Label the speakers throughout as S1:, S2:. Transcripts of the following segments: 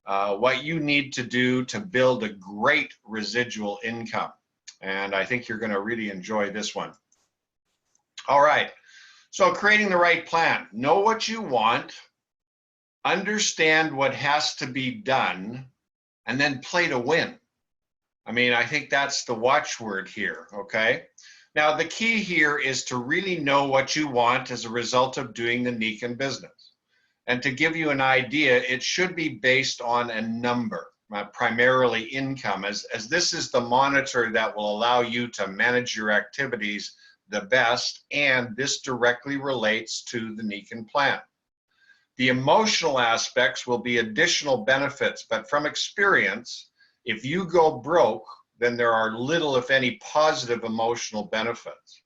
S1: what you need to do to build a great residual income. And I think you're going to really enjoy this one. All right. So creating the right plan. Know what you want, understand what has to be done, and then play to win. I mean, I think that's the watchword here, okay? Now, the key here is to really know what you want as a result of doing the Nikan business. And to give you an idea, it should be based on a number, primarily income, as this is the monitor that will allow you to manage your activities the best, and this directly relates to the Nikan plan. The emotional aspects will be additional benefits, but from experience, if you go broke, then there are little, if any, positive emotional benefits.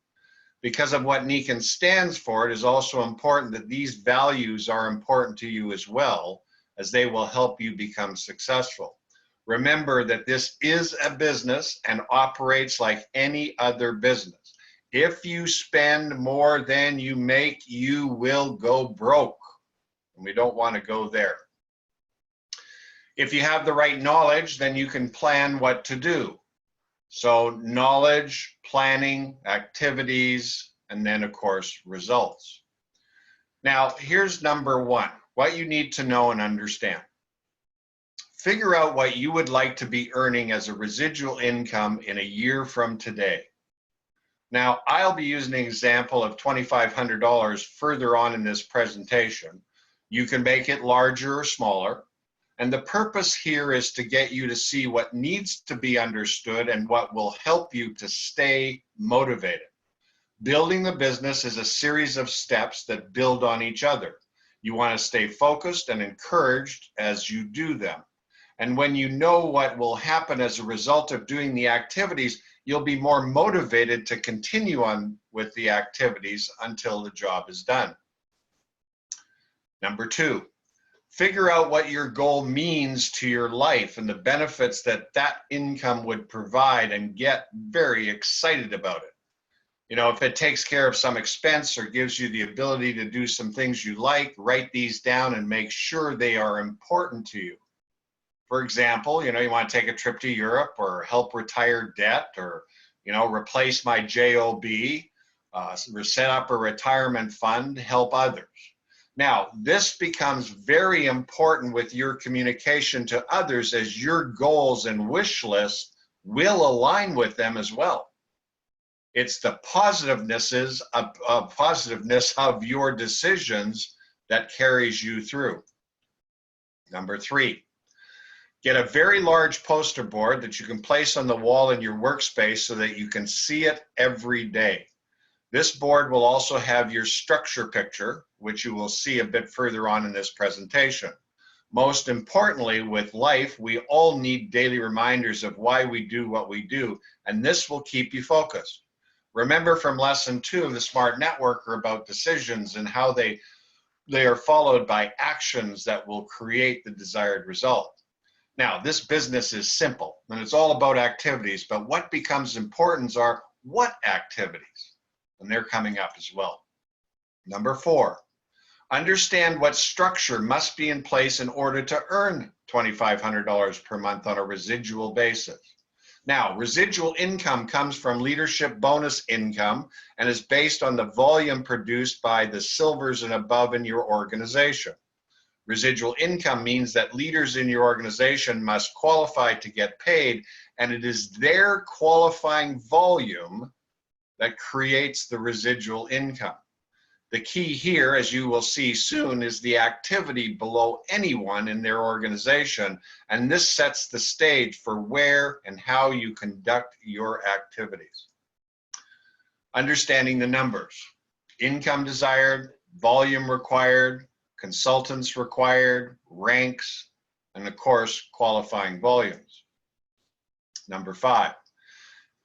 S1: Because of what Nikan stands for, it is also important that these values are important to you as well, as they will help you become successful. Remember that this is a business and operates like any other business. If you spend more than you make, you will go broke. And we don't want to go there. If you have the right knowledge, then you can plan what to do. So knowledge, planning, activities, and then of course, results. Now, here's number one, what you need to know and understand. Figure out what you would like to be earning as a residual income in a year from today. Now, I'll be using an example of $2,500 further on in this presentation. You can make it larger or smaller. And the purpose here is to get you to see what needs to be understood and what will help you to stay motivated. Building the business is a series of steps that build on each other. You want to stay focused and encouraged as you do them. And when you know what will happen as a result of doing the activities, you'll be more motivated to continue on with the activities until the job is done. Number two, figure out what your goal means to your life and the benefits that that income would provide, and get very excited about it. You know, if it takes care of some expense or gives you the ability to do some things you like, write these down and make sure they are important to you. For example, you know, you want to take a trip to Europe, or help retire debt, or, you know, replace my job, set up a retirement fund, help others. Now, this becomes very important with your communication to others, as your goals and wish list will align with them as well. It's the positiveness of your decisions that carries you through. Number three, get a very large poster board that you can place on the wall in your workspace so that you can see it every day. This board will also have your structure picture, which you will see a bit further on in this presentation. Most importantly, with life, we all need daily reminders of why we do what we do, and this will keep you focused. Remember from lesson 2 of the Smart Networker about decisions and how they are followed by actions that will create the desired result. Now, this business is simple, and it's all about activities, but what becomes important are what activities, and they're coming up as well. Number 4, understand what structure must be in place in order to earn $2,500 per month on a residual basis. Now, residual income comes from leadership bonus income and is based on the volume produced by the silvers and above in your organization. Residual income means that leaders in your organization must qualify to get paid, and it is their qualifying volume that creates the residual income. The key here, as you will see soon, is the activity below anyone in their organization, and this sets the stage for where and how you conduct your activities. Understanding the numbers: income desired, volume required, consultants required, ranks, and of course, qualifying volumes. Number 5,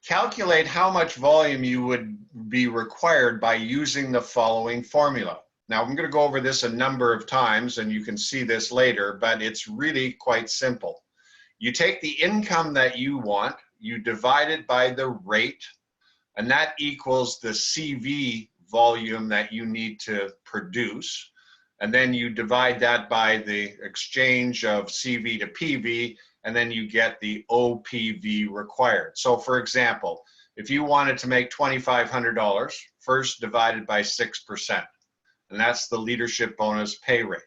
S1: calculate how much volume you would be required by using the following formula. Now, I'm going to go over this a number of times, and you can see this later, but it's really quite simple. You take the income that you want, you divide it by the rate, and that equals the CV volume that you need to produce. and then you divide that by the exchange of CV to PV, and then you get the OPV required. So for example, if you wanted to make $2,500, first divided by 6%, and that's the leadership bonus pay rate.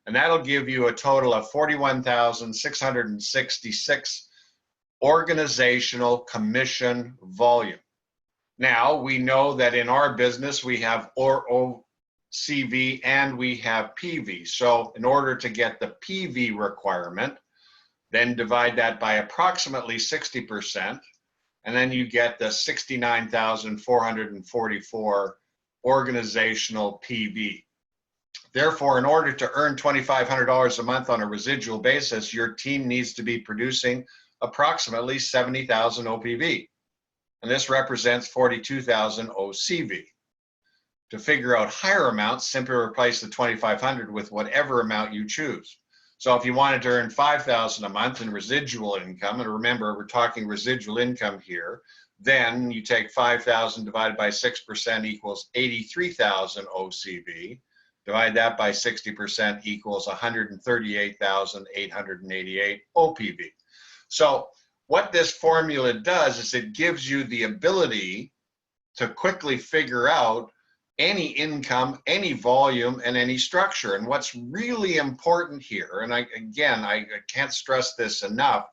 S1: And that'll give you a total of 41,666 organizational commission volume. Now, we know that in our business, we have OCV and we have PV. So in order to get the PV requirement, then divide that by approximately 60%, and then you get the 69,444 organizational PV. Therefore, in order to earn $2,500 a month on a residual basis, your team needs to be producing approximately 70,000 OPV. And this represents 42,000 OCV. To figure out higher amounts, simply replace the 2,500 with whatever amount you choose. So if you wanted to earn 5,000 a month in residual income, and remember, we're talking residual income here, then you take 5,000 divided by 6% equals 83,000 OCV. Divide that by 60% equals 138,888 OPV. So what this formula does is it gives you the ability to quickly figure out any income, any volume, and any structure. And what's really important here, and I can't stress this enough,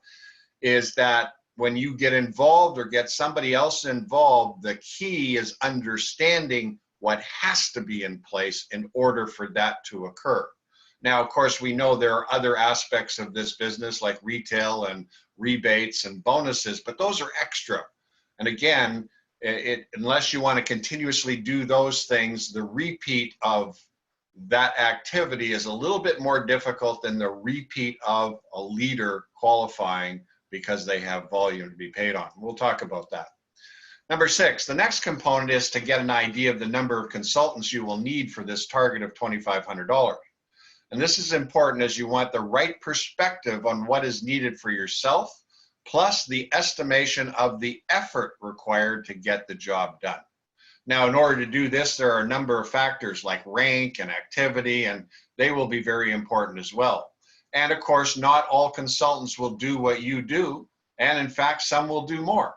S1: is that when you get involved or get somebody else involved, the key is understanding what has to be in place in order for that to occur. Now, of course, we know there are other aspects of this business like retail and rebates and bonuses, but those are extra. And again, unless you want to continuously do those things, the repeat of that activity is a little bit more difficult than the repeat of a leader qualifying because they have volume to be paid on. We'll talk about that. Number 6, the next component is to get an idea of the number of consultants you will need for this target of $2,500. And this is important as you want the right perspective on what is needed for yourself, plus the estimation of the effort required to get the job done. Now, in order to do this, there are a number of factors like rank and activity, and they will be very important as well. And of course, not all consultants will do what you do, and in fact, some will do more.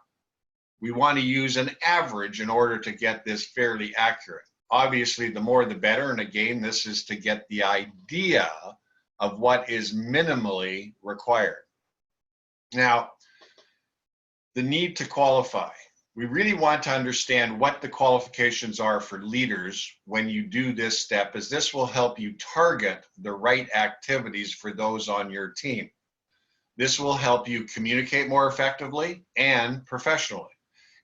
S1: We want to use an average in order to get this fairly accurate. Obviously, the more the better, and again, this is to get the idea of what is minimally required. Now, the need to qualify. We really want to understand what the qualifications are for leaders when you do this step, as this will help you target the right activities for those on your team. This will help you communicate more effectively and professionally.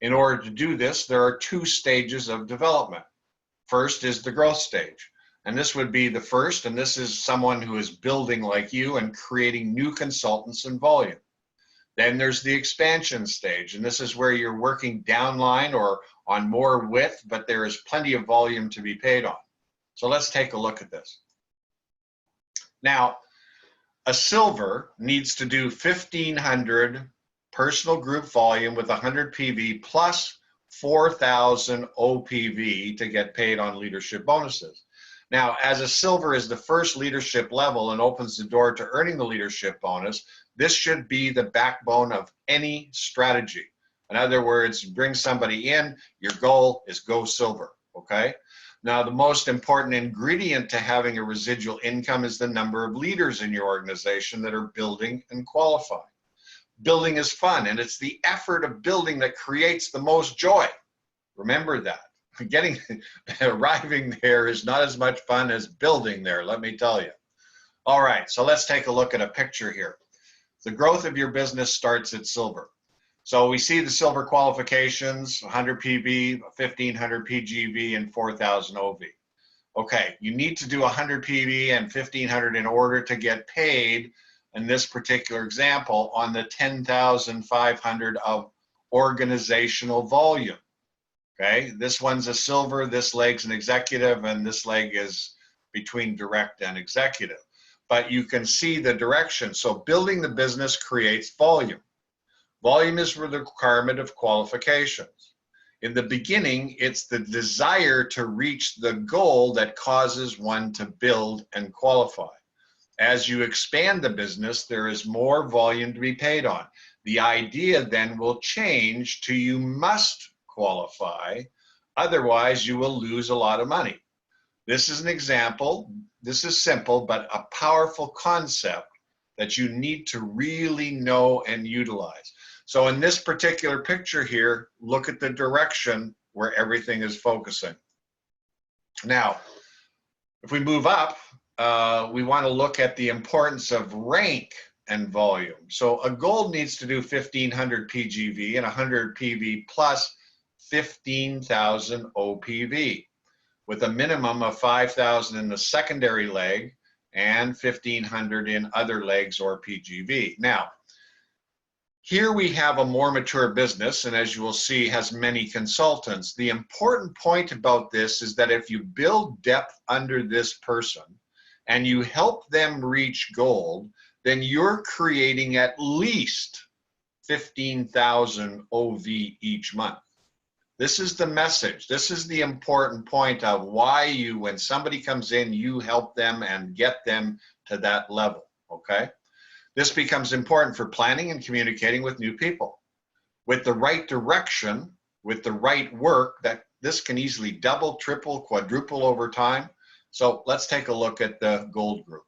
S1: In order to do this, there are 2 stages of development. First is the growth stage, and this would be the first, and this is someone who is building like you and creating new consultants in volume. Then there's the expansion stage, and this is where you're working downline or on more width, but there is plenty of volume to be paid on. So let's take a look at this. Now, a silver needs to do 1,500 personal group volume with 100 PV plus 4,000 OPV to get paid on leadership bonuses. Now, as a silver is the first leadership level and opens the door to earning the leadership bonus, this should be the backbone of any strategy. In other words, bring somebody in, your goal is go silver, okay? Now, the most important ingredient to having a residual income is the number of leaders in your organization that are building and qualifying. Building is fun, and it's the effort of building that creates the most joy. Remember that. Arriving there is not as much fun as building there, let me tell you. All right, so let's take a look at a picture here. The growth of your business starts at silver. So we see the silver qualifications, 100 PV, 1,500 PGV, and 4,000 OV. Okay, you need to do 100 PV and 1,500 in order to get paid, in this particular example, on the 10,500 of organizational volume. Okay, this one's a silver, this leg's an executive, and this leg is between direct and executive. But you can see the direction. So building the business creates volume. Volume is for the requirement of qualifications. In the beginning, it's the desire to reach the goal that causes one to build and qualify. As you expand the business, there is more volume to be paid on. The idea then will change to you must qualify, otherwise you will lose a lot of money. This is an example. This is simple, but a powerful concept that you need to really know and utilize. So in this particular picture here, look at the direction where everything is focusing. Now, if we move up, we want to look at the importance of rank and volume. So a gold needs to do 1,500 PGV and 100 PV plus 15,000 OPV, with a minimum of 5,000 in the secondary leg and 1,500 in other legs or PGV. Now, here we have a more mature business, and as you will see, has many consultants. The important point about this is that if you build depth under this person and you help them reach gold, then you're creating at least 15,000 OV each month. This is the message. This is the important point of why you, when somebody comes in, you help them and get them to that level, okay? This becomes important for planning and communicating with new people. With the right direction, with the right work, that this can easily double, triple, quadruple over time. So let's take a look at the gold group.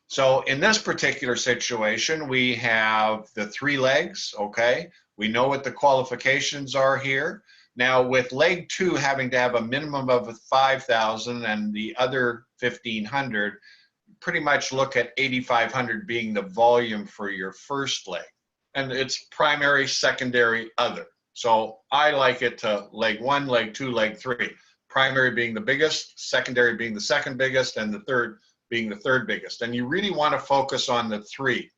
S1: So in this particular situation, we have the 3 legs, okay? We know what the qualifications are here. Now with leg 2 having to have a minimum of 5,000 and the other 1,500, pretty much look at 8,500 being the volume for your first leg. And it's primary, secondary, other. So I like it to leg 1, leg 2, leg 3. Primary being the biggest, secondary being the second biggest, and the third being the third biggest. And you really want to focus on the 3.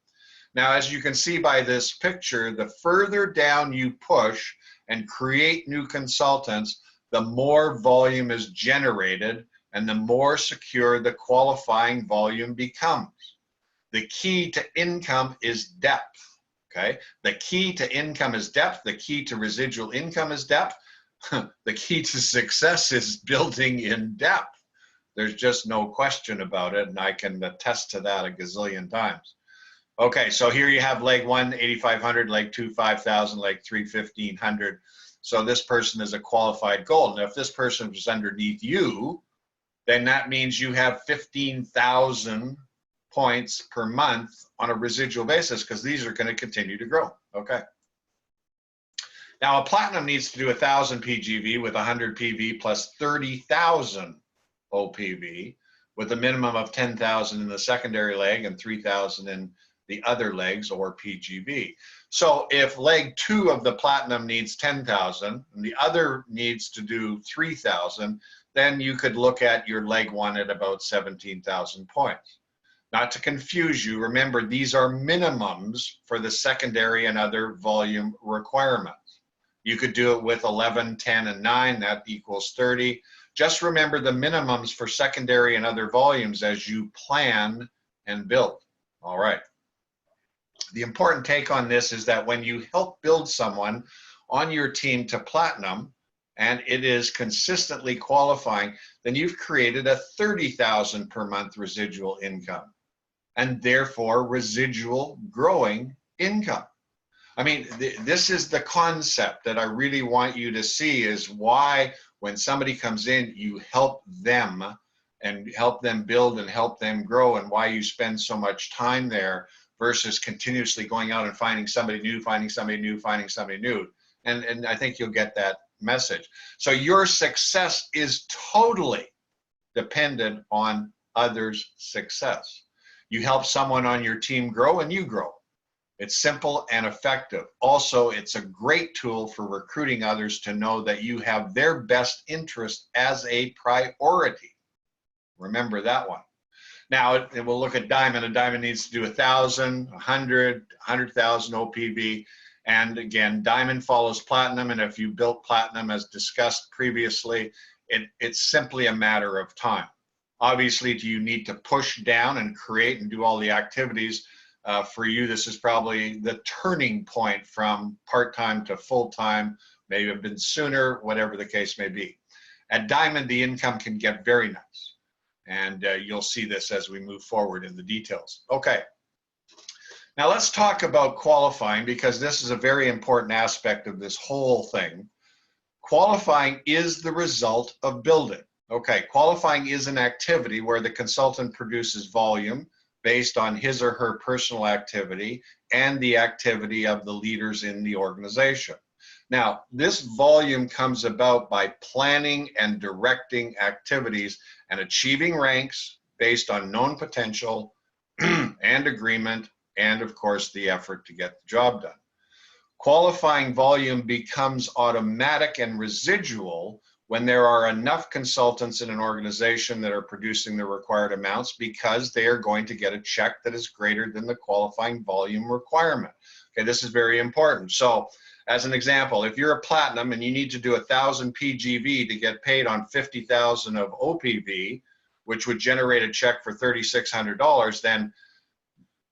S1: Now, as you can see by this picture, the further down you push and create new consultants, the more volume is generated and the more secure the qualifying volume becomes. The key to income is depth, okay? The key to income is depth. The key to residual income is depth. The key to success is building in depth. There's just no question about it, and I can attest to that a gazillion times. Okay, so here you have leg 1, 8,500, leg 2, 5,000, leg 3, 1,500. So this person is a qualified gold. Now, if this person is underneath you, then that means you have 15,000 points per month on a residual basis, because these are going to continue to grow, okay? Now, a platinum needs to do 1,000 PGV with 100 PV plus 30,000 OPV, with a minimum of 10,000 in the secondary leg and 3,000 in the other legs or PGV. So if leg 2 of the platinum needs 10,000 and the other needs to do 3,000, then you could look at your leg 1 at about 17,000 points. Not to confuse you, remember these are minimums for the secondary and other volume requirements. You could do it with 11, 10, and 9, that equals 30. Just remember the minimums for secondary and other volumes as you plan and build. All right. The important take on this is that when you help build someone on your team to platinum, and it is consistently qualifying, then you've created a 30,000 per month residual income, and therefore residual growing income. I mean, this is the concept that I really want you to see, is why when somebody comes in, you help them and help them build and help them grow, and why you spend so much time there versus continuously going out and finding somebody new, finding somebody new, finding somebody new. And I think you'll get that message. So your success is totally dependent on others' success. You help someone on your team grow and you grow. It's simple and effective. Also, it's a great tool for recruiting others to know that you have their best interest as a priority. Remember that one. Now, we'll look at diamond. A diamond needs to do 1,000, 100, 100,000 OPV. And again, diamond follows platinum. And if you built platinum, as discussed previously, it's simply a matter of time. Obviously, do you need to push down and create and do all the activities? For you, this is probably the turning point from part-time to full-time maybe have been sooner, whatever the case may be. At diamond, the income can get very nice. And you'll see this as we move forward in the details. Okay. Now let's talk about qualifying, because this is a very important aspect of this whole thing. Qualifying is the result of building. Okay, qualifying is an activity where the consultant produces volume based on his or her personal activity and the activity of the leaders in the organization. Now, this volume comes about by planning and directing activities and achieving ranks based on known potential and agreement, and of course the effort to get the job done. Qualifying volume becomes automatic and residual when there are enough consultants in an organization that are producing the required amounts, because they are going to get a check that is greater than the qualifying volume requirement. Okay, this is very important. So as an example, if you're a platinum and you need to do 1,000 PGV to get paid on 50,000 of OPV, which would generate a check for $3,600, then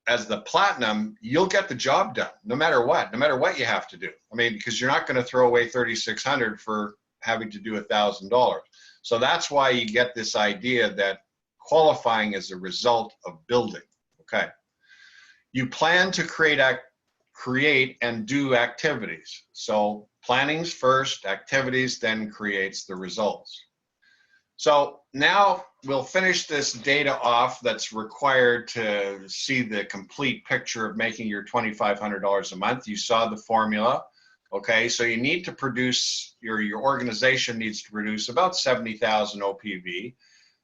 S1: as the platinum, you'll get the job done no matter what you have to do. I mean, because you're not going to throw away $3,600 for having to do $1,000. So that's why you get this idea that qualifying is a result of building. Okay. You plan to create and do activities. So planning's first, activities then creates the results. So now we'll finish this data off that's required to see the complete picture of making your $2,500 a month. You saw the formula. Okay, so you need to produce, your organization needs to produce about 70,000 OPV.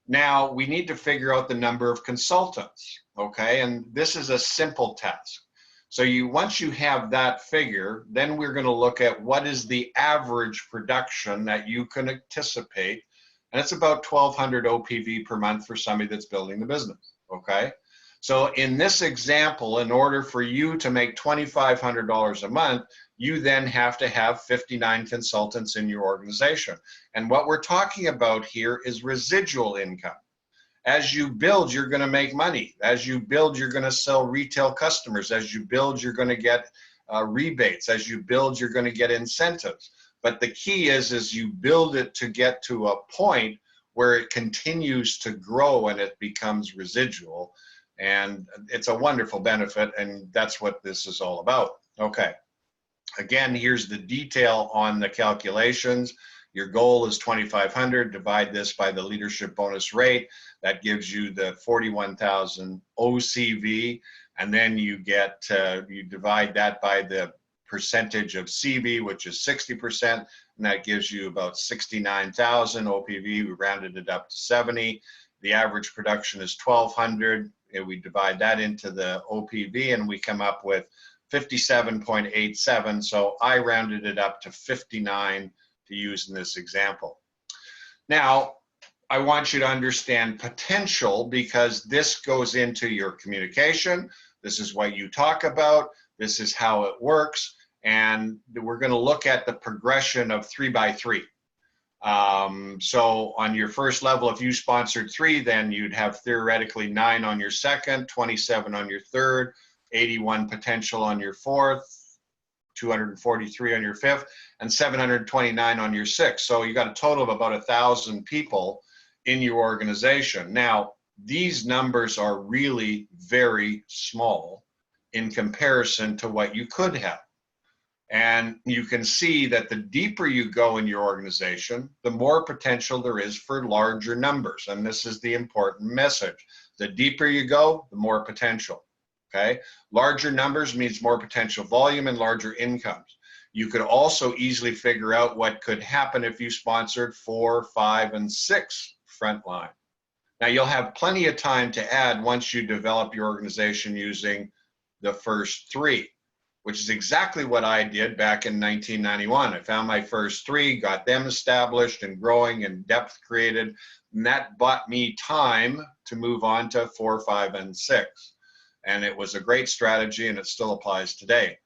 S1: Now we need to figure out the number of consultants. Okay, and this is a simple task. So once you have that figure, then we're going to look at what is the average production that you can anticipate. And it's about 1,200 OPV per month for somebody that's building the business, okay? So in this example, in order for you to make $2,500 a month, you then have to have 59 consultants in your organization. And what we're talking about here is residual income. As you build, you're going to make money. As you build, you're going to sell retail customers. As you build, you're going to get rebates. As you build, you're going to get incentives. But the key is you build it to get to a point where it continues to grow and it becomes residual. And it's a wonderful benefit, and that's what this is all about. Okay. Again, here's the detail on the calculations. Your goal is 2,500. Divide this by the leadership bonus rate. That gives you the 41,000 OCV. And then you get, you divide that by the percentage of CV, which is 60%, and that gives you about 69,000 OPV. We rounded it up to 70. The average production is 1,200, and we divide that into the OPV, and we come up with 57.87. So I rounded it up to 59 to use in this example. Now, I want you to understand potential, because this goes into your communication. This is what you talk about. This is how it works. And we're going to look at the progression of 3 by 3. So on your first level, if you sponsored 3, then you'd have theoretically 9 on your second, 27 on your third, 81 potential on your fourth, 243 on your fifth, and 729 on your sixth. So you got a total of about 1,000 people in your organization. Now, these numbers are really very small in comparison to what you could have. And you can see that the deeper you go in your organization, the more potential there is for larger numbers. And this is the important message. The deeper you go, the more potential, okay? Larger numbers means more potential volume and larger incomes. You could also easily figure out what could happen if you sponsored 4, 5, and 6 frontline. Now, you'll have plenty of time to add once you develop your organization using the first 3. Which is exactly what I did back in 1991. I found my first 3, got them established and growing and depth created, and that bought me time to move on to 4, 5, and 6. And it was a great strategy, and it still applies today.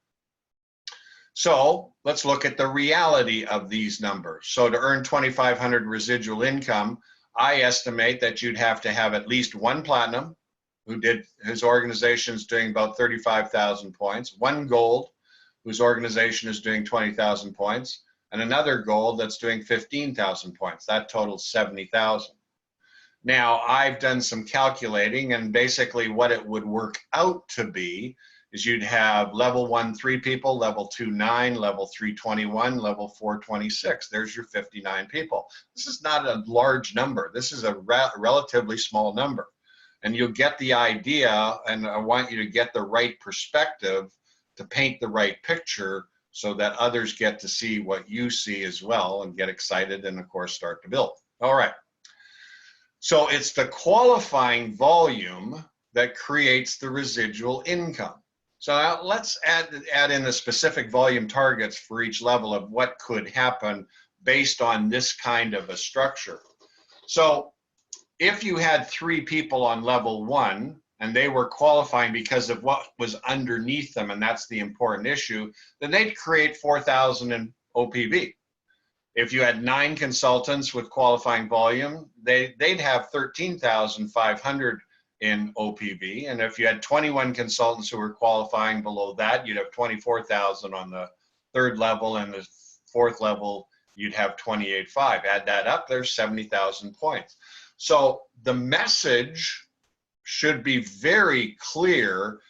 S1: So let's look at the reality of these numbers. So to earn 2,500 residual income, I estimate that you'd have to have at least 1 platinum, his organization is doing about 35,000 points, 1 gold, whose organization is doing 20,000 points, and another gold that's doing 15,000 points. That totals 70,000. Now, I've done some calculating, and basically what it would work out to be is you'd have level 1, 3 people, level 2, 9, level 3, 21, level 4, 26. There's your 59 people. This is not a large number. This is a relatively small number. And you'll get the idea, and I want you to get the right perspective to paint the right picture so that others get to see what you see as well and get excited and, of course, start to build. All right. So it's the qualifying volume that creates the residual income. So now let's add in the specific volume targets for each level of what could happen based on this kind of a structure. So if you had 3 people on level 1 and they were qualifying because of what was underneath them, and that's the important issue, then they'd create 4,000 in OPV. If you had 9 consultants with qualifying volume, they'd have 13,500 in OPV. And if you had 21 consultants who were qualifying below that, you'd have 24,000 on the 3rd level, and the 4th level, you'd have 28.5. Add that up, there's 70,000 points. So the message should be very clear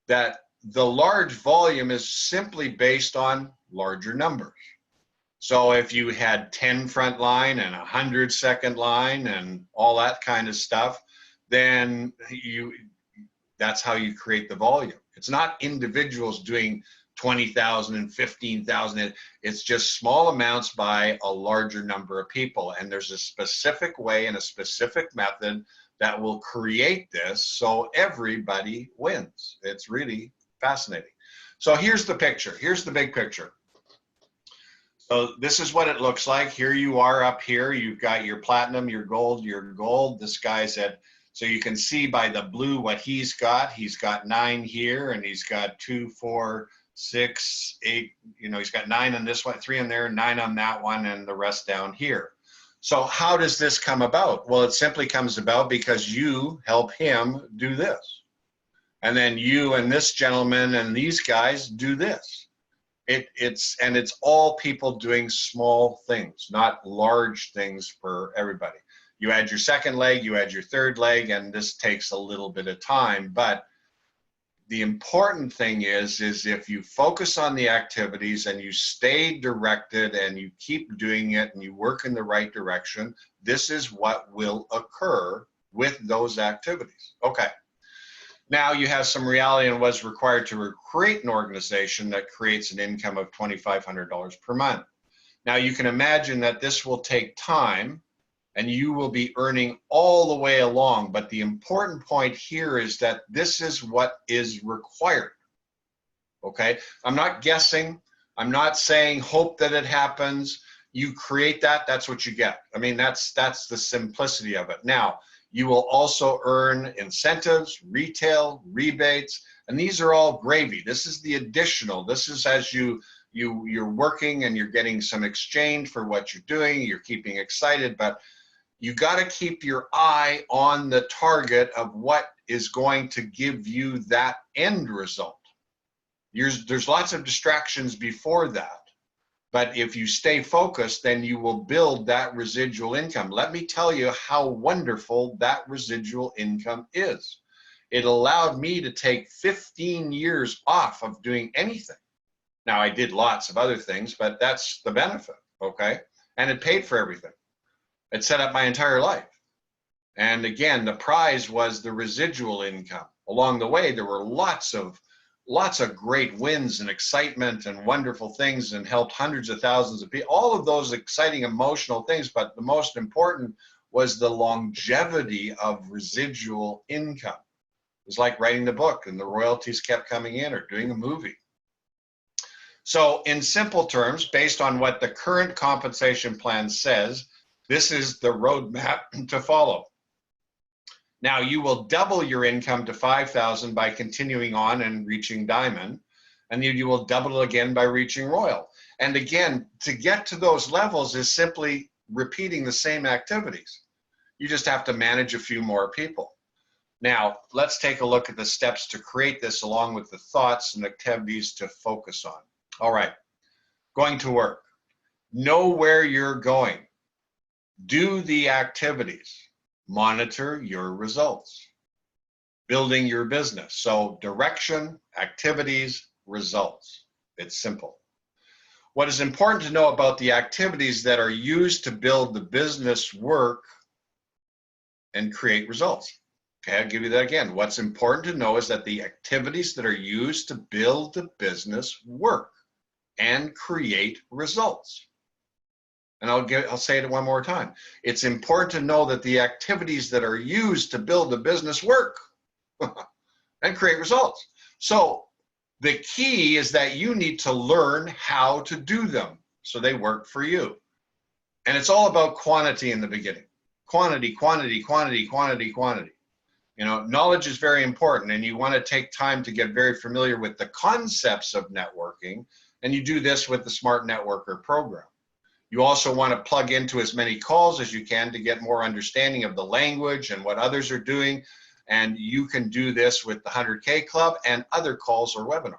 S1: that the large volume is simply based on larger numbers. So if you had 10 front line and 100 second line and all that kind of stuff, then that's how you create the volume. It's not individuals doing 20,000 and 15,000. It's just small amounts by a larger number of people. And there's a specific way and a specific method that will create this so everybody wins. It's really fascinating. So here's the picture. Here's the big picture. So this is what it looks like. Here you are up here. You've got your platinum, your gold, your gold. This guy's at, so you can see by the blue what he's got. He's got 9 here, and he's got 2, 4, 6, 8, he's got 9 on this one, 3 on there, 9 on that one, and the rest down here. So how does this come about? Well, it simply comes about because you help him do this. And then you and this gentleman and these guys do this. It's all people doing small things, not large things for everybody. You add your 2nd leg, you add your 3rd leg, and this takes a little bit of time. But the important thing is if you focus on the activities and you stay directed and you keep doing it and you work in the right direction, this is what will occur with those activities. Okay. Now you have some reality on what's required to create an organization that creates an income of $2,500 per month. Now you can imagine that this will take time and you will be earning all the way along. But the important point here is that this is what is required. Okay, I'm not guessing. I'm not saying hope that it happens. You create that, that's what you get. I mean, that's the simplicity of it. Now, you will also earn incentives, retail, rebates, and these are all gravy. This is the additional. This is as you're working and you're getting some exchange for what you're doing. You're keeping excited, but you got to keep your eye on the target of what is going to give you that end result. There's lots of distractions before that. But if you stay focused, then you will build that residual income. Let me tell you how wonderful that residual income is. It allowed me to take 15 years off of doing anything. Now, I did lots of other things, but that's the benefit, okay? And it paid for everything. It set up my entire life. And again, the prize was the residual income. Along the way, there were lots of great wins and excitement and wonderful things, and helped hundreds of thousands of people. All of those exciting emotional things, but the most important was the longevity of residual income. It was like writing the book and the royalties kept coming in, or doing a movie. So in simple terms, based on what the current compensation plan says, this is the roadmap to follow. Now, you will double your income to 5,000 by continuing on and reaching diamond, and you will double it again by reaching royal. And again, to get to those levels is simply repeating the same activities. You just have to manage a few more people. Now, let's take a look at the steps to create this, along with the thoughts and activities to focus on. All right, going to work. Know where you're going. Do the activities. Monitor your results. Building your business. So direction, activities, results. It's simple. What is important to know about the activities that are used to build the business work and create results. Okay, I'll give you that again. What's important to know is that the activities that are used to build the business work and create results. And I'll say it one more time. It's important to know that the activities that are used to build the business work and create results. So the key is that you need to learn how to do them so they work for you. And it's all about quantity in the beginning. Quantity, quantity, quantity, quantity, quantity. You know, knowledge is very important, and you want to take time to get very familiar with the concepts of networking, and you do this with the Smart Networker program. You also want to plug into as many calls as you can to get more understanding of the language and what others are doing, and you can do this with the 100K Club and other calls or webinars.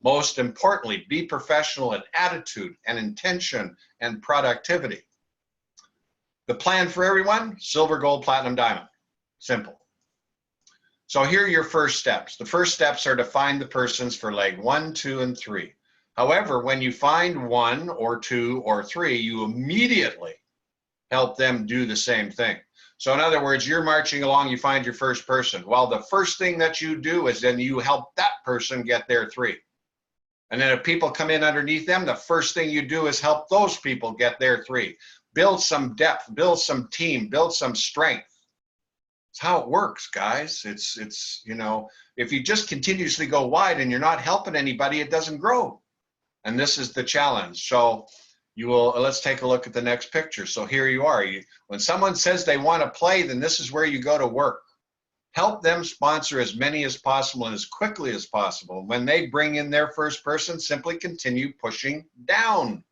S1: Most importantly, be professional in attitude and intention and productivity. The plan for everyone, silver, gold, platinum, diamond. Simple. So here are your first steps. The first steps are to find the persons for leg 1, 2, and 3. However, when you find 1 or 2 or 3, you immediately help them do the same thing. So in other words, you're marching along, you find your first person. Well, the first thing that you do is then you help that person get their 3. And then if people come in underneath them, the first thing you do is help those people get their 3. Build some depth, build some team, build some strength. It's how it works, guys. It's you know, if you just continuously go wide and you're not helping anybody, it doesn't grow. And this is the challenge. So you will, let's take a look at the next picture. So here you are. When someone says they want to play, then this is where you go to work. Help them sponsor as many as possible and as quickly as possible. When they bring in their first person, simply continue pushing down.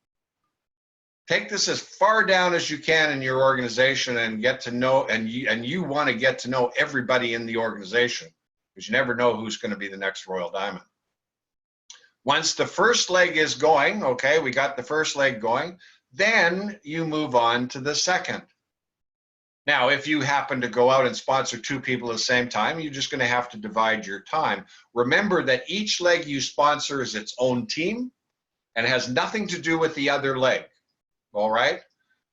S1: Take this as far down as you can in your organization and get to know, and you want to get to know everybody in the organization, because you never know who's going to be the next Royal Diamond. Once the first leg is going, okay, we got the first leg going, then you move on to the second. Now, if you happen to go out and sponsor 2 people at the same time, you're just going to have to divide your time. Remember that each leg you sponsor is its own team and has nothing to do with the other leg. All right?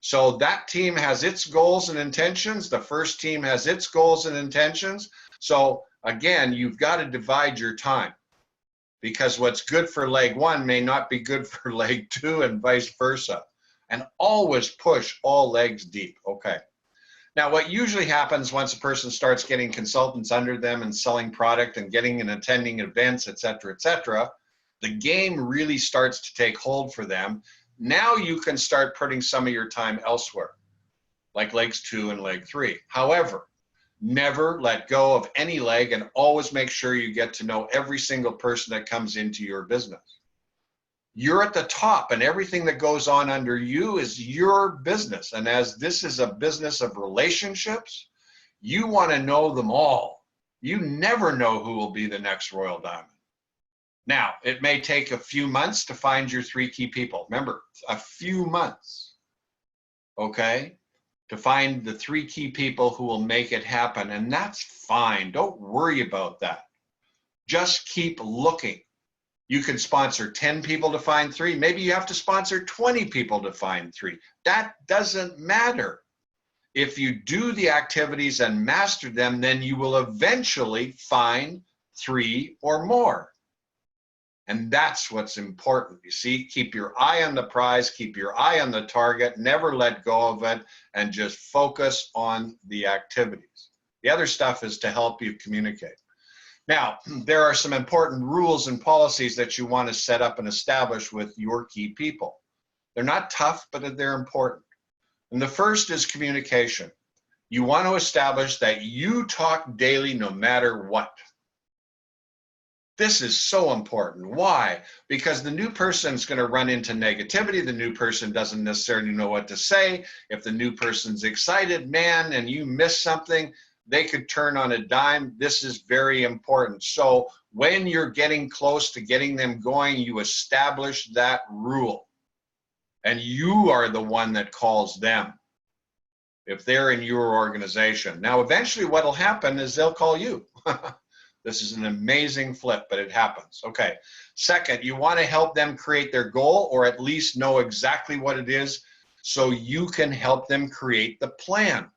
S1: So that team has its goals and intentions. The first team has its goals and intentions. So again, you've got to divide your time, because what's good for leg 1 may not be good for leg 2 and vice versa. And always push all legs deep. Okay. Now, what usually happens once a person starts getting consultants under them and selling product and getting and attending events, et cetera, the game really starts to take hold for them. Now you can start putting some of your time elsewhere, like legs 2 and leg 3. However, never let go of any leg, and always make sure you get to know every single person that comes into your business. You're at the top, and everything that goes on under you is your business. And as this is a business of relationships, you want to know them all. You never know who will be the next Royal Diamond. Now, it may take a few months to find your 3 key people. Remember, a few months, okay, to find the 3 key people who will make it happen. And that's fine. Don't worry about that. Just keep looking. You can sponsor 10 people to find 3. Maybe you have to sponsor 20 people to find 3. That doesn't matter. If you do the activities and master them, then you will eventually find 3 or more. And that's what's important. You see, keep your eye on the prize, keep your eye on the target, never let go of it, and just focus on the activities. The other stuff is to help you communicate. Now, there are some important rules and policies that you want to set up and establish with your key people. They're not tough, but they're important. And the first is communication. You want to establish that you talk daily no matter what. This is so important. Why? Because the new person is going to run into negativity. The new person doesn't necessarily know what to say. If the new person's excited, man, and you miss something, they could turn on a dime. This is very important. So when you're getting close to getting them going, you establish that rule. and you are the one that calls them if they're in your organization. Now, eventually what will happen is they'll call you. This is an amazing flip, but it happens. Okay. Second, you want to help them create their goal, or at least know exactly what it is, so you can help them create the plan.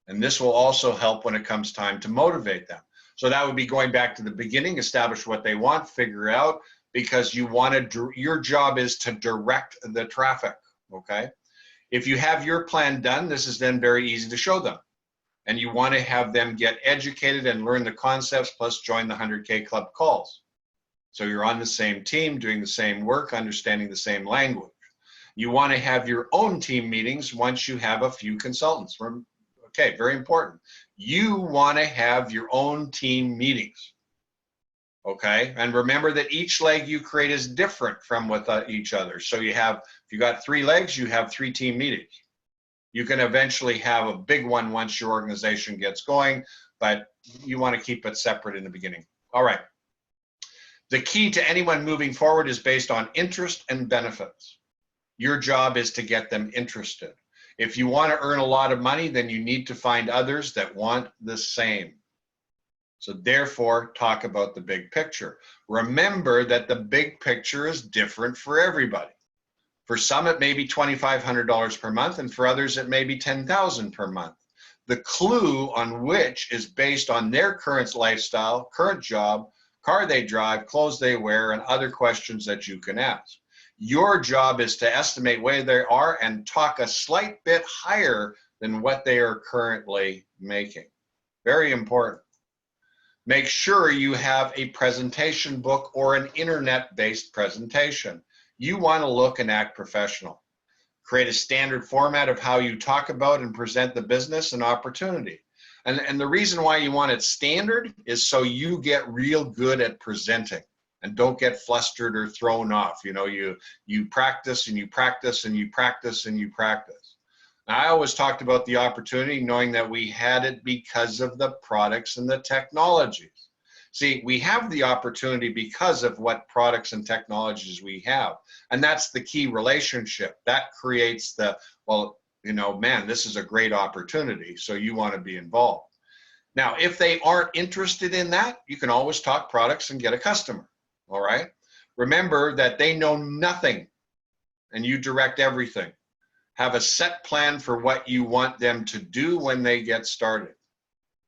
S1: And this will also help when it comes time to motivate them. So that would be going back to the beginning, establish what they want, figure out, because you want to, your job is to direct the traffic, okay? If you have your plan done, this is then very easy to show them. And you want to have them get educated and learn the concepts, plus join the 100K Club calls. So you're on the same team, doing the same work, understanding the same language. You want to have your own team meetings once you have a few consultants. Okay, very important. You want to have your own team meetings. Okay, and remember that each leg you create is different from with each other. So you have, if you got 3 legs, you have 3 team meetings. You can eventually have a big one once your organization gets going, but you want to keep it separate in the beginning. All right. The key to anyone moving forward is based on interest and benefits. Your job is to get them interested. If you want to earn a lot of money, then you need to find others that want the same. So therefore, talk about the big picture. Remember that the big picture is different for everybody. For some, it may be $2,500 per month, and for others, it may be $10,000 per month. The clue on which is based on their current lifestyle, current job, car they drive, clothes they wear, and other questions that you can ask. Your job is to estimate where they are and talk a slight bit higher than what they are currently making. Very important. Make sure you have a presentation book or an internet-based presentation. You want to look and act professional. Create a standard format of how you talk about and present the business and opportunity. And the reason why you want it standard is so you get real good at presenting and don't get flustered or thrown off. You know, you practice and you practice and you practice and you practice. Now, I always talked about the opportunity, knowing that we had it because of the products and the technologies. See, we have the opportunity because of what products and technologies we have. And that's the key relationship. That creates the, well, you know, man, this is a great opportunity, so you want to be involved. Now, if they aren't interested in that, you can always talk products and get a customer, all right? Remember that they know nothing and you direct everything. Have a set plan for what you want them to do when they get started.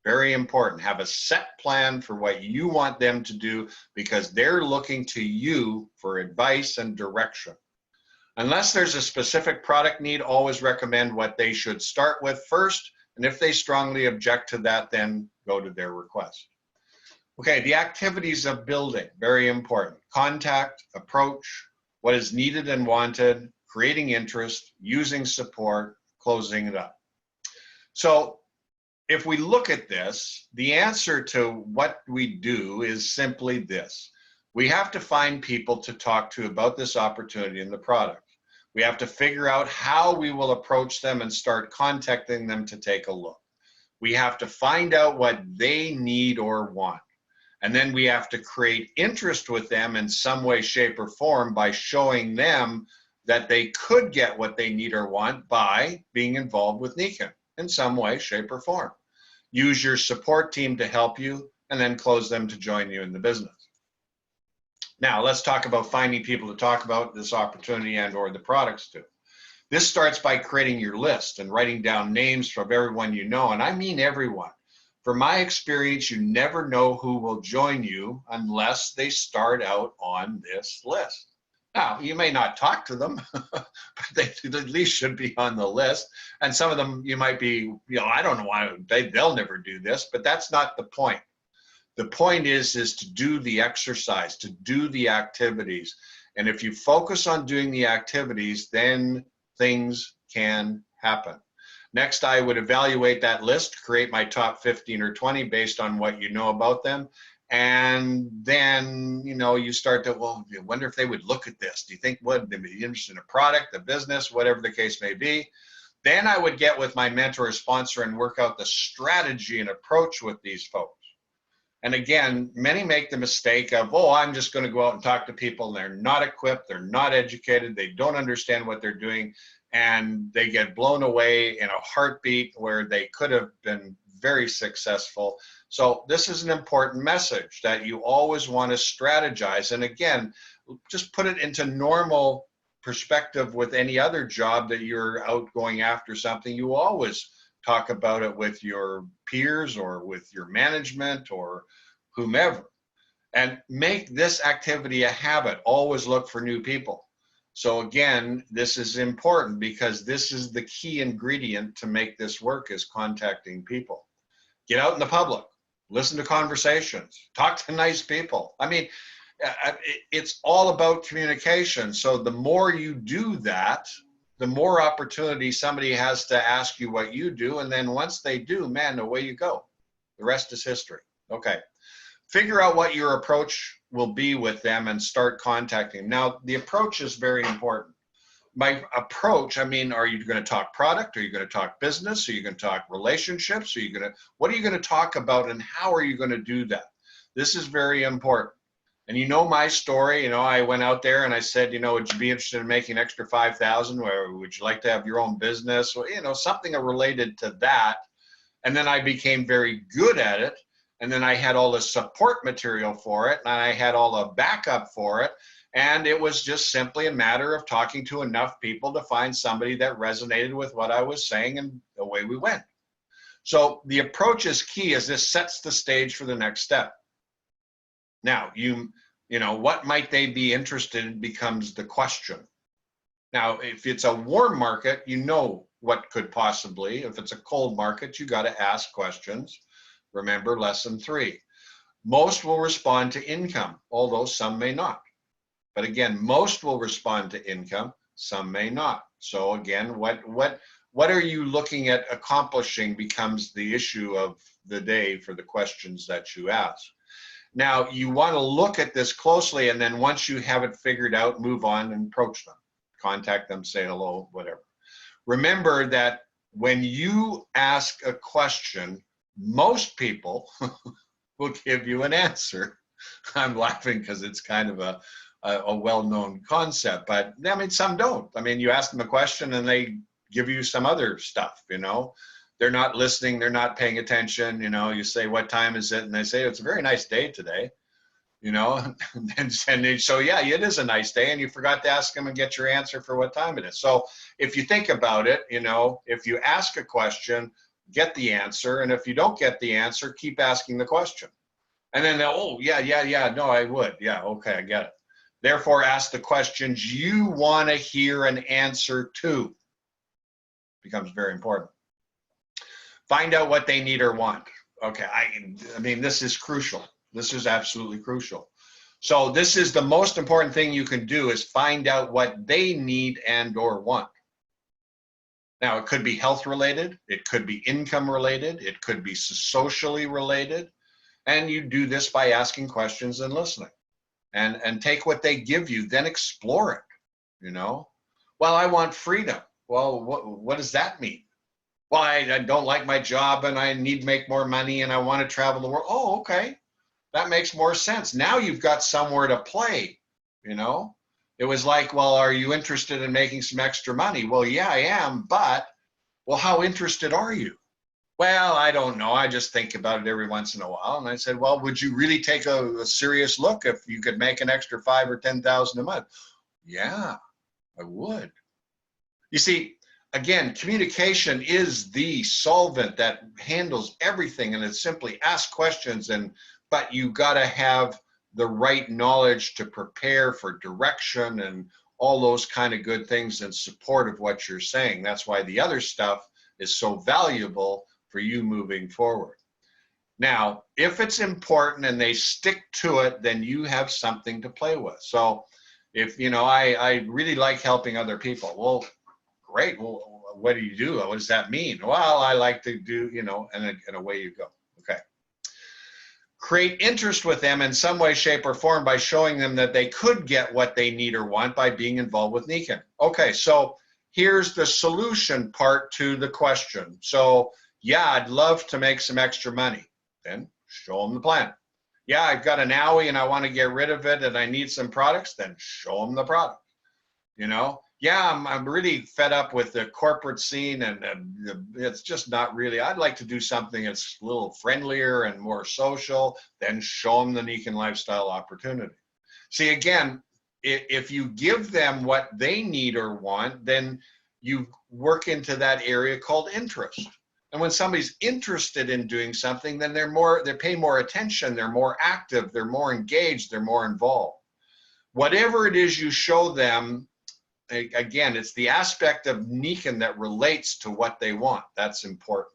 S1: Very important. Have a set plan for what you want them to do, because they're looking to you for advice and direction. Unless there's a specific product need, always recommend what they should start with first. And if they strongly object to that, then go to their request. Okay, the activities of building, very important. Contact, approach, what is needed and wanted, creating interest, using support, closing it up. So if we look at this, the answer to what we do is simply this. We have to find people to talk to about this opportunity and the product. We have to figure out how we will approach them and start contacting them to take a look. We have to find out what they need or want. And then we have to create interest with them in some way, shape, or form by showing them that they could get what they need or want by being involved with Nikan in some way, shape, or form. Use your support team to help you, and then close them to join you in the business. Now, let's talk about finding people to talk about this opportunity and or the products to. This starts by creating your list and writing down names of everyone you know, and I mean everyone. From my experience, you never know who will join you unless they start out on this list. Now, you may not talk to them, but they at least should be on the list. And some of them you might be, you know, I don't know why they'll never do this, but that's not the point. The point is to do the exercise, to do the activities. And if you focus on doing the activities, then things can happen. Next, I would evaluate that list, create my top 15 or 20 based on what you know about them. And then, you know, you start to, well, I wonder if they would look at this. Do you think would they be interested in a product, a business, whatever the case may be? Then I would get with my mentor or sponsor and work out the strategy and approach with these folks. And again, many make the mistake of, oh, I'm just going to go out and talk to people, and they're not equipped, they're not educated, they don't understand what they're doing, and they get blown away in a heartbeat where they could have been very successful. So this is an important message, that you always want to strategize. And again, just put it into normal perspective with any other job that you're out going after something. You always talk about it with your peers or with your management or whomever, and make this activity a habit. Always look for new people. So again, this is important because this is the key ingredient to make this work, is contacting people. Get out in the public, listen to conversations, talk to nice people. I mean, it's all about communication. So the more you do that, the more opportunity somebody has to ask you what you do. And then once they do, man, away you go. The rest is history. Okay. Figure out what your approach will be with them and start contacting them. Now, the approach is very important. By approach, I mean, are you going to talk product? Are you going to talk business? Are you going to talk relationships? What are you going to talk about, and how are you going to do that? This is very important. And you know my story. You know, I went out there and I said, you know, would you be interested in making an extra 5,000? Or would you like to have your own business? Or, you know, something related to that. And then I became very good at it. And then I had all the support material for it, and I had all the backup for it. And it was just simply a matter of talking to enough people to find somebody that resonated with what I was saying, and away we went. So the approach is key, as this sets the stage for the next step. Now, you know, what might they be interested in becomes the question. Now, if it's a warm market, you know what could possibly. If it's a cold market, you got to ask questions. Remember lesson 3. Most will respond to income, although some may not. But again, most will respond to income, some may not. So again, what are you looking at accomplishing becomes the issue of the day for the questions that you ask. Now, you want to look at this closely, and then once you have it figured out, move on and approach them. Contact them, say hello, whatever. Remember that when you ask a question, most people will give you an answer. I'm laughing because it's kind of a well-known concept, but I mean, some don't. I mean, you ask them a question and they give you some other stuff, you know. They're not listening, they're not paying attention, you know. You say, what time is it? And they say, it's a very nice day today, you know. and so, yeah, it is a nice day, and you forgot to ask them and get your answer for what time it is. So if you think about it, you know, if you ask a question, get the answer, and if you don't get the answer, keep asking the question. And then they'll, oh, yeah, no, I would. Yeah, okay, I get it. Therefore, ask the questions you want to hear an answer to. Becomes very important. Find out what they need or want. Okay, I mean, this is crucial. This is absolutely crucial. So this is the most important thing you can do, is find out what they need and or want. Now, it could be health related, it could be income related, it could be socially related, and you do this by asking questions and listening. And take what they give you, then explore it, you know. Well, I want freedom. Well, what does that mean? Well, I don't like my job and I need to make more money and I want to travel the world. Oh, okay. That makes more sense. Now you've got somewhere to play, you know. It was like, well, are you interested in making some extra money? Well, yeah, I am, but, well, how interested are you? Well, I don't know. I just think about it every once in a while. And I said, well, would you really take a serious look if you could make an extra 5,000 or 10,000 a month? Yeah, I would. You see, again, communication is the solvent that handles everything, and it's simply ask questions, but you got to have the right knowledge to prepare for direction and all those kind of good things in support of what you're saying. That's why the other stuff is so valuable for you moving forward. Now, if it's important and they stick to it, then you have something to play with. So if, you know, I really like helping other people. Well, great. Well, what do you do? What does that mean? Well, I like to do, you know, and away you go. Okay. Create interest with them in some way, shape, or form by showing them that they could get what they need or want by being involved with Nikan. Okay, so here's the solution part to the question. So, yeah, I'd love to make some extra money. Then show them the plan. Yeah, I've got an owie and I want to get rid of it and I need some products, then show them the product. You know, yeah, I'm really fed up with the corporate scene and it's just not really, I'd like to do something that's a little friendlier and more social, then show them the Nikan lifestyle opportunity. See, again, if you give them what they need or want, then you work into that area called interest. And when somebody's interested in doing something, then they pay more attention, they're more active, they're more engaged, they're more involved. Whatever it is you show them, again, it's the aspect of Nikan that relates to what they want. That's important.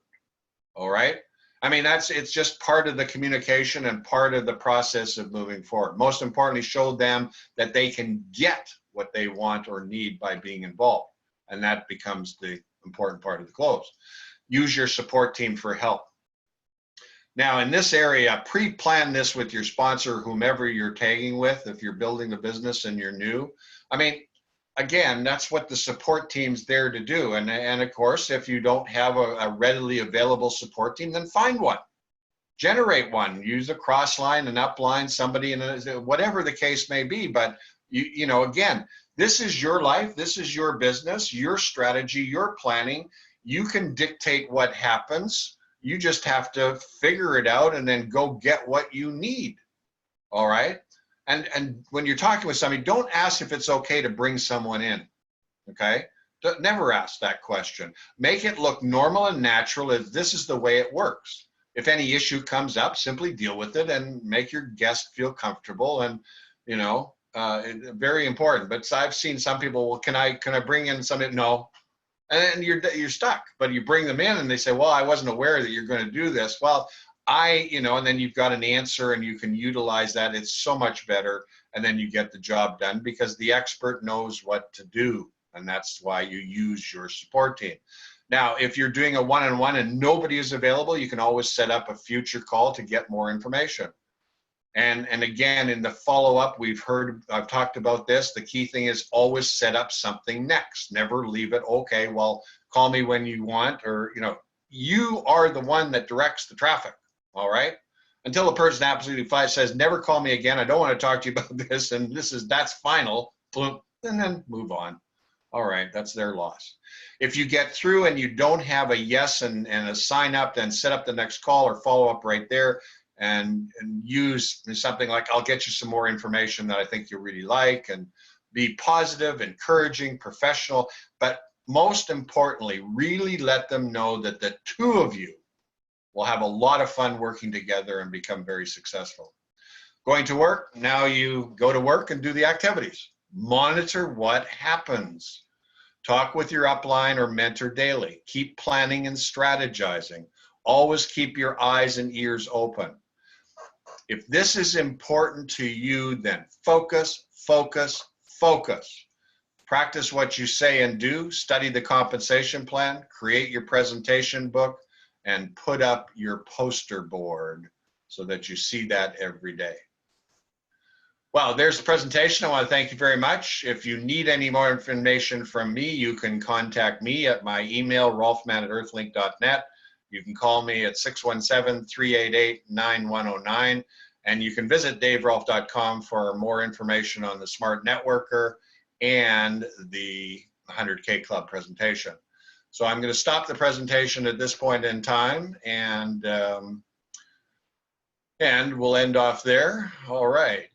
S1: All right. I mean, it's just part of the communication and part of the process of moving forward. Most importantly, show them that they can get what they want or need by being involved. And that becomes the important part of the close. Use your support team for help. Now, in this area, pre-plan this with your sponsor, whomever you're tagging with, if you're building a business and you're new. I mean, again, that's what the support team's there to do. And of course, if you don't have a readily available support team, then find one. Generate one. Use a cross line, an up line, somebody, whatever the case may be. But, you know, again, this is your life. This is your business, your strategy, your planning. You can dictate what happens. You just have to figure it out and then go get what you need. All right? And when you're talking with somebody, don't ask if it's okay to bring someone in, okay? Never ask that question. Make it look normal and natural as this is the way it works. If any issue comes up, simply deal with it and make your guest feel comfortable and, you know, very important. But I've seen some people, well, can I bring in somebody? No. And you're stuck, but you bring them in and they say, well, I wasn't aware that you're going to do this. Well, you know, and then you've got an answer and you can utilize that. It's so much better. And then you get the job done because the expert knows what to do. And that's why you use your support team. Now, if you're doing a one-on-one and nobody is available, you can always set up a future call to get more information. And again, in the follow-up, I've talked about this. The key thing is always set up something next. Never leave it, okay, well, call me when you want, or, you know, you are the one that directs the traffic, all right? Until the person absolutely says, never call me again, I don't want to talk to you about this, and that's final, boom, and then move on. All right, that's their loss. If you get through and you don't have a yes and a sign up, then set up the next call or follow up right there. And use something like, I'll get you some more information that I think you'll really like, and be positive, encouraging, professional, but most importantly, really let them know that the two of you will have a lot of fun working together and become very successful. Going to work, now you go to work and do the activities. Monitor what happens. Talk with your upline or mentor daily. Keep planning and strategizing. Always keep your eyes and ears open. If this is important to you, then focus, focus, focus. Practice what you say and do. Study the compensation plan. Create your presentation book and put up your poster board so that you see that every day. Well, there's the presentation. I want to thank you very much. If you need any more information from me, you can contact me at my email, rolfman@earthlink.net. You can call me at 617-388-9109, and you can visit daverolf.com for more information on the Smart Networker and the 100K Club presentation. So I'm going to stop the presentation at this point in time, and we'll end off there. All right.